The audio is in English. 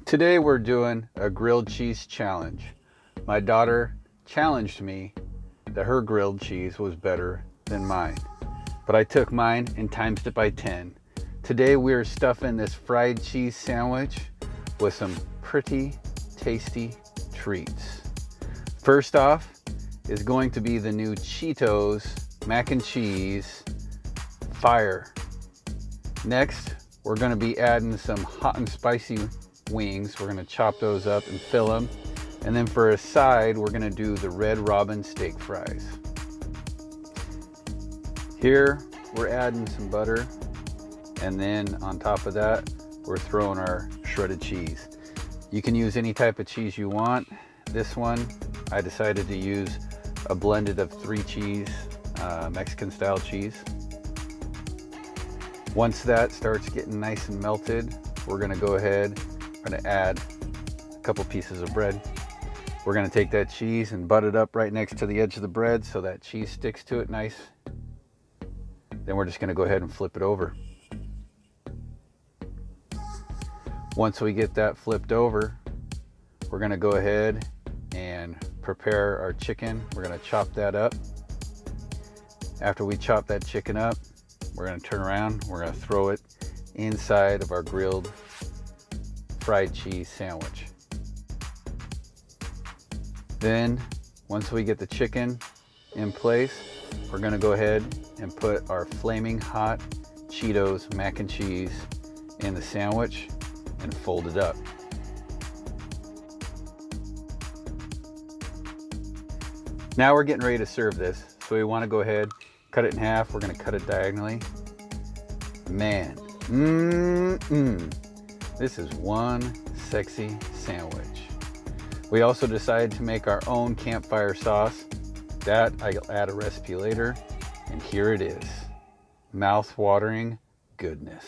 Today we're doing a grilled cheese challenge. My daughter challenged me that her grilled cheese was better than mine, but I took mine and times it by 10. Today we're stuffing this fried cheese sandwich with some pretty tasty treats. First off is going to be the new Cheetos mac and cheese fire. Next, we're going to be adding some hot and spicy wings. We're going to chop those up and fill them. And then for a side, we're going to do the Red Robin steak fries. Here, we're adding some butter. And then on top of that, we're throwing our shredded cheese. You can use any type of cheese you want. This one, I decided to use a blended of 3 cheese, Mexican style cheese. Once that starts getting nice and melted, we're going to go ahead. We're going to add a couple pieces of bread. We're going to take that cheese and butt it up right next to the edge of the bread so that cheese sticks to it nice. Then we're just going to go ahead and flip it over. Once we get that flipped over, we're going to go ahead and prepare our chicken. We're going to chop that up. After we chop that chicken up, we're going to turn around. We're going to throw it inside of our grilled fried cheese sandwich. Then once we get the chicken in place, we're going to go ahead and put our flaming hot Cheetos mac and cheese in the sandwich and fold it up. Now we're getting ready to serve this, so we want to go ahead, cut it in half. We're going to cut it diagonally. Man, this is one sexy sandwich. We also decided to make our own campfire sauce. That I'll add a recipe later, and here it is. Mouth-watering goodness.